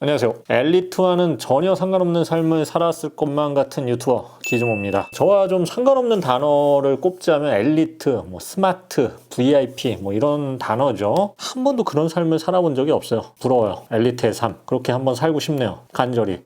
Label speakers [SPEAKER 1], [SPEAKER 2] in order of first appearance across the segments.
[SPEAKER 1] 안녕하세요. 엘리트와는 전혀 상관없는 삶을 살았을 것만 같은 유튜버 기즈모입니다. 저와 좀 상관없는 단어를 꼽자면 엘리트, 스마트, VIP 이런 단어죠. 한 번도 그런 삶을 살아본 적이 없어요. 부러워요. 엘리트의 삶. 그렇게 한번 살고 싶네요. 간절히.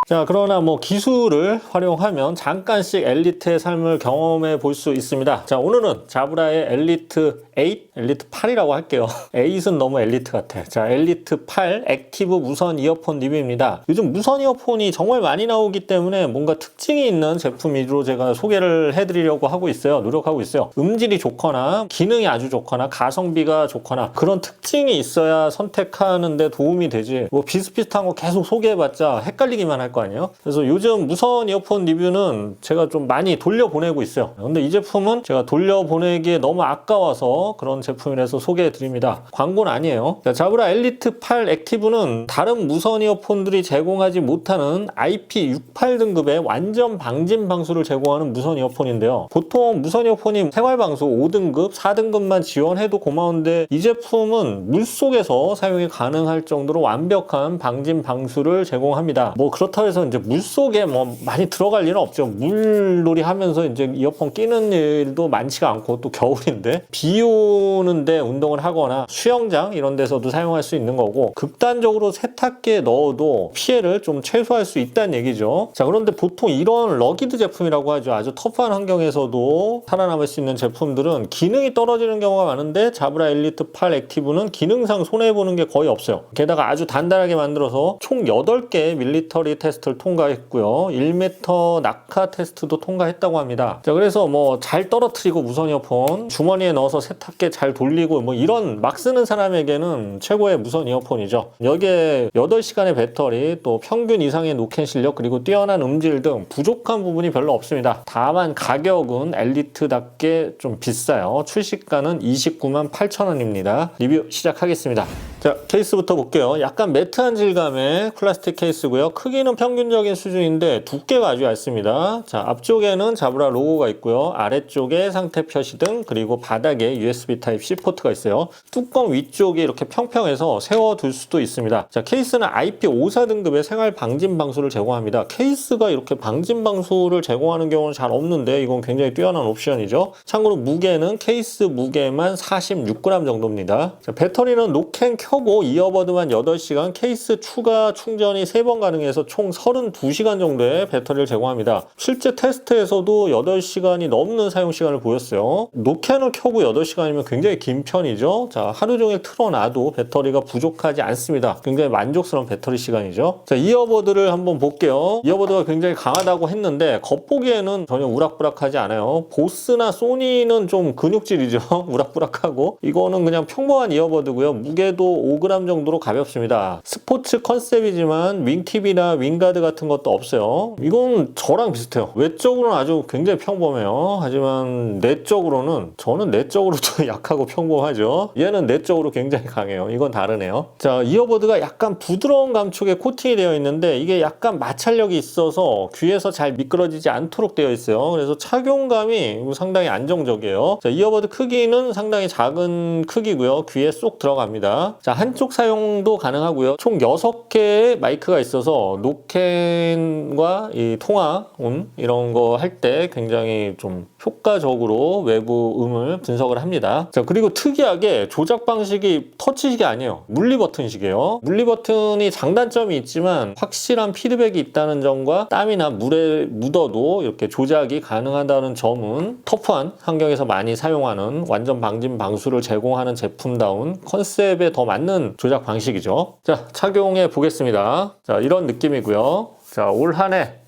[SPEAKER 1] 자, 그러나 기술을 활용하면 잠깐씩 엘리트의 삶을 경험해 볼 수 있습니다. 자, 오늘은 자브라의 엘리트 8, 엘리트 8이라고 할게요. 8은 너무 엘리트 같아. 자, 엘리트 8 액티브 무선 이어폰 리뷰입니다. 요즘 무선 이어폰이 정말 많이 나오기 때문에 뭔가 특징이 있는 제품 위주로 제가 소개를 해드리려고 하고 있어요. 노력하고 있어요. 음질이 좋거나 기능이 아주 좋거나 가성비가 좋거나 그런 특징이 있어야 선택하는데 도움이 되지. 비슷비슷한 거 계속 소개해봤자 헷갈리기만 할 거 아니에요. 그래서 요즘 무선 이어폰 리뷰는 제가 좀 많이 돌려보내고 있어요. 근데 이 제품은 제가 돌려보내기에 너무 아까워서 그런 제품이라서 소개해 드립니다. 광고는 아니에요. 자, 자브라 엘리트 8 액티브는 다른 무선 이어폰들이 제공하지 못하는 IP68 등급의 완전 방진 방수를 제공하는 무선 이어폰인데요. 보통 무선 이어폰이 생활 방수 5등급, 4등급만 지원해도 고마운데 이 제품은 물속에서 사용이 가능할 정도로 완벽한 방진 방수를 제공합니다. 그렇다고 해서 이제 물속에 많이 들어갈 일은 없죠. 물놀이 하면서 이제 이어폰 끼는 일도 많지가 않고 또 겨울인데 비 오는데 운동을 하거나 수영장 이런 데서도 사용할 수 있는 거고 극단적으로 세탁기에 넣어도 피해를 좀 최소화할 수 있다는 얘기죠. 자, 그런데 보통 이런 러기드 제품이라고 하죠. 아주 터프한 환경에서도 살아남을 수 있는 제품들은 기능이 떨어지는 경우가 많은데 자브라 엘리트 8 액티브는 기능상 손해보는 게 거의 없어요. 게다가 아주 단단하게 만들어서 총 8개의 밀리터리 테스트를 통과했고요. 1m 낙하 테스트도 통과했다고 합니다. 자, 그래서 잘 떨어뜨리고 무선 이어폰 주머니에 넣어서 세탁기에 잘 돌리고 이런 막 쓰는 사람에게는 최고의 무선 이어폰이죠. 여기에 8시간의 배터리, 또 평균 이상의 노캔 실력, 그리고 뛰어난 음질 등 부족한 부분이 별로 없습니다. 다만 가격은 엘리트답게 좀 비싸요. 출시가는 29만 8,000원입니다. 리뷰 시작하겠습니다. 자, 케이스부터 볼게요. 약간 매트한 질감의 플라스틱 케이스고요. 크기는 평균적인 수준인데 두께가 아주 얇습니다. 자, 앞쪽에는 자브라 로고가 있고요. 아래쪽에 상태 표시 등, 그리고 바닥에 USB Type-C 포트가 있어요. 뚜껑 위쪽이 이렇게 평평해서 세워둘 수도 있습니다. 자, 케이스는 IP54 등급의 생활 방진 방수를 제공합니다. 케이스가 이렇게 방진 방수를 제공하는 경우는 잘 없는데 이건 굉장히 뛰어난 옵션이죠. 참고로 무게는 케이스 무게만 46g 정도입니다. 자, 배터리는 노캔 켜고 이어버드만 8시간, 케이스 추가 충전이 3번 가능해서 총 32시간 정도의 배터리를 제공합니다. 실제 테스트에서도 8시간이 넘는 사용시간을 보였어요. 노캔을 켜고 8시간이면 굉장히 긴 편이죠. 자, 하루 종일 틀어놔도 배터리가 부족하지 않습니다. 굉장히 만족스러운 배터리 시간이죠. 자, 이어버드를 한번 볼게요. 이어버드가 굉장히 강하다고 했는데 겉보기에는 전혀 우락부락하지 않아요. 보스나 소니는 좀 근육질이죠. 우락부락하고. 이거는 그냥 평범한 이어버드고요. 무게도 5g 정도로 가볍습니다. 스포츠 컨셉이지만 윙팁이나 윙가드 같은 것도 없어요. 이건 저랑 비슷해요. 외적으로는 아주 굉장히 평범해요. 하지만 내적으로는, 저는 내적으로도 약하고 평범하죠. 얘는 내적으로 굉장히 강해요. 이건 다르네요. 자, 이어버드가 약간 부드러운 감촉에 코팅이 되어 있는데 이게 약간 마찰력이 있어서 귀에서 잘 미끄러지지 않도록 되어 있어요. 그래서 착용감이 상당히 안정적이에요. 자, 이어버드 크기는 상당히 작은 크기고요. 귀에 쏙 들어갑니다. 자, 한쪽 사용도 가능하고요. 총 6개의 마이크가 있어서 노캔과 이 통화음 이런 거 할 때 굉장히 좀 효과적으로 외부 음을 분석을 합니다. 자, 그리고 특이하게 조작 방식이 터치식이 아니에요. 물리 버튼식이에요. 물리 버튼이 장단점이 있지만 확실한 피드백이 있다는 점과 땀이나 물에 묻어도 이렇게 조작이 가능하다는 점은 터프한 환경에서 많이 사용하는 완전 방진 방수를 제공하는 제품다운 컨셉에 더 맞는 조작 방식이죠. 자, 착용해 보겠습니다. 자, 이런 느낌이고요. 자, 올 한 해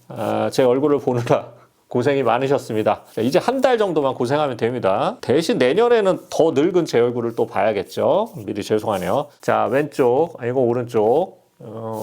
[SPEAKER 1] 제 얼굴을 보느라 고생이 많으셨습니다. 자, 이제 한 달 정도만 고생하면 됩니다. 대신 내년에는 더 늙은 제 얼굴을 또 봐야겠죠. 미리 죄송하네요. 자, 왼쪽, 아니고 오른쪽.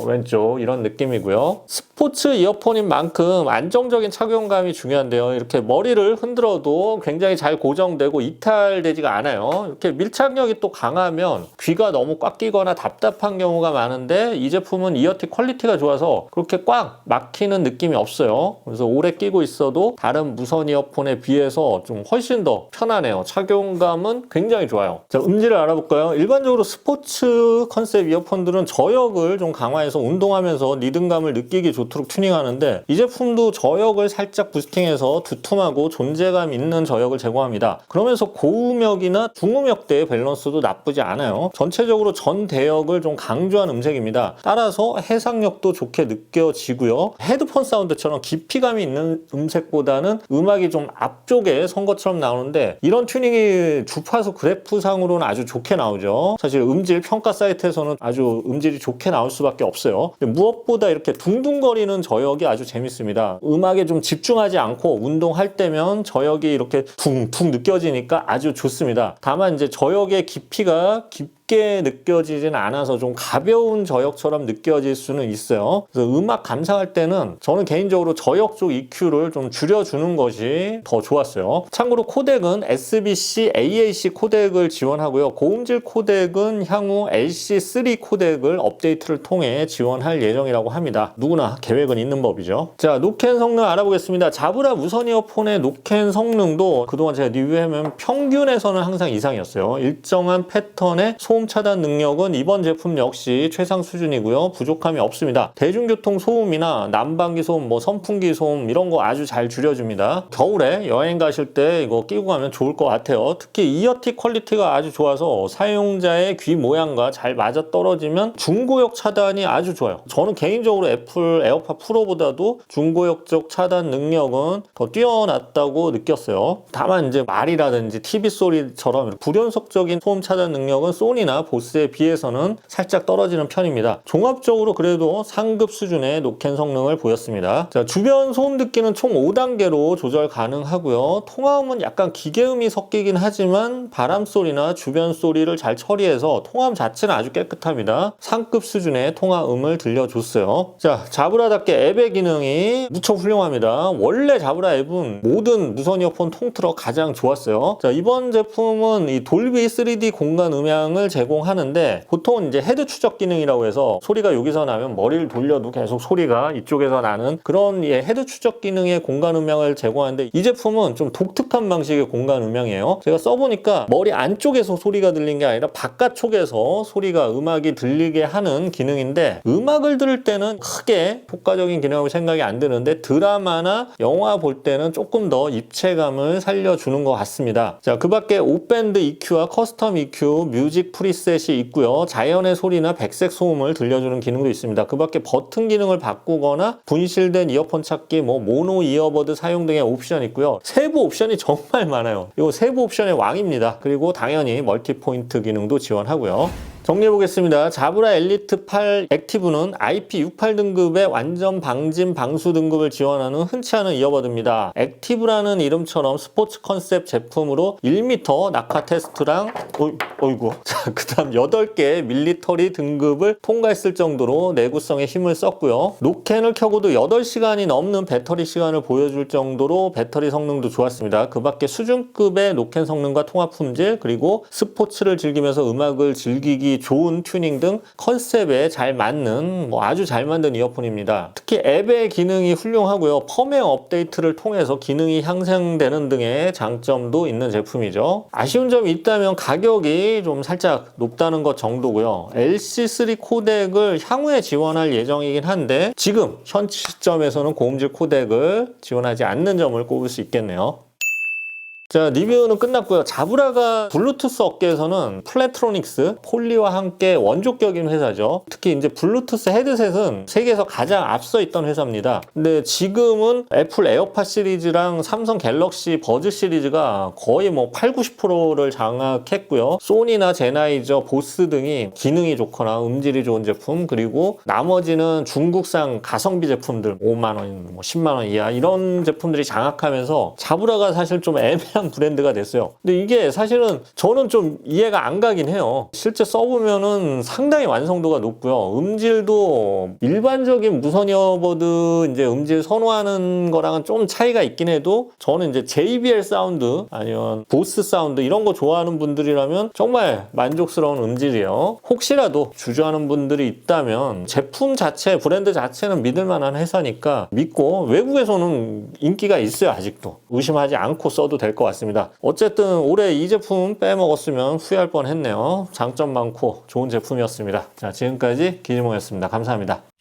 [SPEAKER 1] 왼쪽 이런 느낌이고요. 스포츠 이어폰인 만큼 안정적인 착용감이 중요한데요. 이렇게 머리를 흔들어도 굉장히 잘 고정되고 이탈되지가 않아요. 이렇게 밀착력이 또 강하면 귀가 너무 꽉 끼거나 답답한 경우가 많은데 이 제품은 이어팁 퀄리티가 좋아서 그렇게 꽉 막히는 느낌이 없어요. 그래서 오래 끼고 있어도 다른 무선 이어폰에 비해서 좀 훨씬 더 편하네요. 착용감은 굉장히 좋아요. 자, 음질을 알아볼까요? 일반적으로 스포츠 컨셉 이어폰들은 저역을 좀 강화해서 운동하면서 리듬감을 느끼기 좋도록 튜닝하는데 이 제품도 저역을 살짝 부스팅해서 두툼하고 존재감 있는 저역을 제공합니다. 그러면서 고음역이나 중음역대의 밸런스도 나쁘지 않아요. 전체적으로 전 대역을 좀 강조한 음색입니다. 따라서 해상력도 좋게 느껴지고요. 헤드폰 사운드처럼 깊이감이 있는 음색보다는 음악이 좀 앞쪽에 선 것처럼 나오는데 이런 튜닝이 주파수 그래프상으로는 아주 좋게 나오죠. 사실 음질 평가 사이트에서는 아주 음질이 좋게 나올 수밖에 없어요. 무엇보다 이렇게 둥둥거리는 저역이 아주 재밌습니다. 음악에 좀 집중하지 않고 운동할 때면 저역이 이렇게 퉁퉁 느껴지니까 아주 좋습니다. 다만 이제 저역의 깊이가 깊게 느껴지진 않아서 좀 가벼운 저역처럼 느껴질 수는 있어요. 그래서 음악 감상할 때는 저는 개인적으로 저역 쪽 EQ를 좀 줄여주는 것이 더 좋았어요. 참고로 코덱은 SBC AAC 코덱을 지원하고요. 고음질 코덱은 향후 LC3 코덱을 업데이트를 통해 지원할 예정이라고 합니다. 누구나 계획은 있는 법이죠. 자, 노캔 성능 알아보겠습니다. 자브라 무선 이어폰의 노캔 성능도 그동안 제가 리뷰하면 평균에서는 항상 이상이었어요. 일정한 패턴의 소음 차단 능력은 이번 제품 역시 최상 수준이고요. 부족함이 없습니다. 대중교통 소음이나 난방기 소음, 선풍기 소음 이런 거 아주 잘 줄여줍니다. 겨울에 여행 가실 때 이거 끼고 가면 좋을 것 같아요. 특히 이어티 퀄리티가 아주 좋아서 사용자의 귀 모양과 잘 맞아떨어지면 중고역 차단이 아주 좋아요. 저는 개인적으로 애플 에어팟 프로보다도 중고역적 차단 능력은 더 뛰어났다고 느꼈어요. 다만 이제 말이라든지 TV 소리처럼 불연속적인 소음 차단 능력은 소니나 보스에 비해서는 살짝 떨어지는 편입니다. 종합적으로 그래도 상급 수준의 노캔 성능을 보였습니다. 자, 주변 소음 듣기는 총 5단계로 조절 가능하고요. 통화음은 약간 기계음이 섞이긴 하지만 바람 소리나 주변 소리를 잘 처리해서 통화음 자체는 아주 깨끗합니다. 상급 수준의 통화음을 들려줬어요. 자, 자브라답게 앱의 기능이 무척 훌륭합니다. 원래 자브라 앱은 모든 무선 이어폰 통틀어 가장 좋았어요. 자, 이번 제품은 이 돌비 3D 공간 음향을 제공하는데 보통은 이제 헤드 추적 기능이라고 해서 소리가 여기서 나면 머리를 돌려도 계속 소리가 이쪽에서 나는 그런 헤드 추적 기능의 공간 음향을 제공하는데 이 제품은 좀 독특한 방식의 공간 음향이에요. 제가 써보니까 머리 안쪽에서 소리가 들린 게 아니라 바깥쪽에서 소리가 음악이 들리게 하는 기능인데 음악을 들을 때는 크게 효과적인 기능이라고 생각이 안 드는데 드라마나 영화 볼 때는 조금 더 입체감을 살려주는 것 같습니다. 자, 그 밖에 옵밴드 EQ와 커스텀 EQ, 뮤직 프리셋이 있고요. 자연의 소리나 백색 소음을 들려주는 기능도 있습니다. 그 밖에 버튼 기능을 바꾸거나 분실된 이어폰 찾기, 모노 이어버드 사용 등의 옵션이 있고요. 세부 옵션이 정말 많아요. 이거 세부 옵션의 왕입니다. 그리고 당연히 멀티포인트 기능도 지원하고요. 정리해보겠습니다. 자브라 엘리트 8 액티브는 IP68 등급의 완전 방진 방수 등급을 지원하는 흔치 않은 이어버드입니다. 액티브라는 이름처럼 스포츠 컨셉 제품으로 1m 낙하 테스트랑 어이구 자, 그 다음 8개의 밀리터리 등급을 통과했을 정도로 내구성에 힘을 썼고요. 노캔을 켜고도 8시간이 넘는 배터리 시간을 보여줄 정도로 배터리 성능도 좋았습니다. 그 밖에 수준급의 노캔 성능과 통화 품질 그리고 스포츠를 즐기면서 음악을 즐기기 좋은 튜닝 등 컨셉에 잘 맞는 아주 잘 만든 이어폰입니다. 특히 앱의 기능이 훌륭하고요. 펌웨어 업데이트를 통해서 기능이 향상되는 등의 장점도 있는 제품이죠. 아쉬운 점이 있다면 가격이 좀 살짝 높다는 것 정도고요. LC3 코덱을 향후에 지원할 예정이긴 한데 지금 현 시점에서는 고음질 코덱을 지원하지 않는 점을 꼽을 수 있겠네요. 자, 리뷰는 끝났고요. 자브라가 블루투스 업계에서는 플래트로닉스, 폴리와 함께 원조격인 회사죠. 특히 이제 블루투스 헤드셋은 세계에서 가장 앞서 있던 회사입니다. 근데 지금은 애플 에어팟 시리즈랑 삼성 갤럭시 버즈 시리즈가 거의 8, 90%를 장악했고요. 소니나 제나이저, 보스 등이 기능이 좋거나 음질이 좋은 제품, 그리고 나머지는 중국산 가성비 제품들 5만 원, 10만 원 이하 이런 제품들이 장악하면서 자브라가 사실 좀 애매한 브랜드가 됐어요. 근데 이게 사실은 저는 좀 이해가 안 가긴 해요. 실제 써보면은 상당히 완성도가 높고요. 음질도 일반적인 무선 이어버드 이제 음질 선호하는 거랑은 좀 차이가 있긴 해도 저는 이제 JBL 사운드 아니면 보스 사운드 이런 거 좋아하는 분들이라면 정말 만족스러운 음질이에요. 혹시라도 주저하는 분들이 있다면 제품 자체, 브랜드 자체는 믿을 만한 회사니까 믿고 외국에서는 인기가 있어요. 아직도. 의심하지 않고 써도 될 것 것 같습니다. 어쨌든 올해 이 제품 빼먹었으면 후회할 뻔했네요. 장점 많고 좋은 제품이었습니다. 자, 지금까지 기즈몽이었습니다. 감사합니다.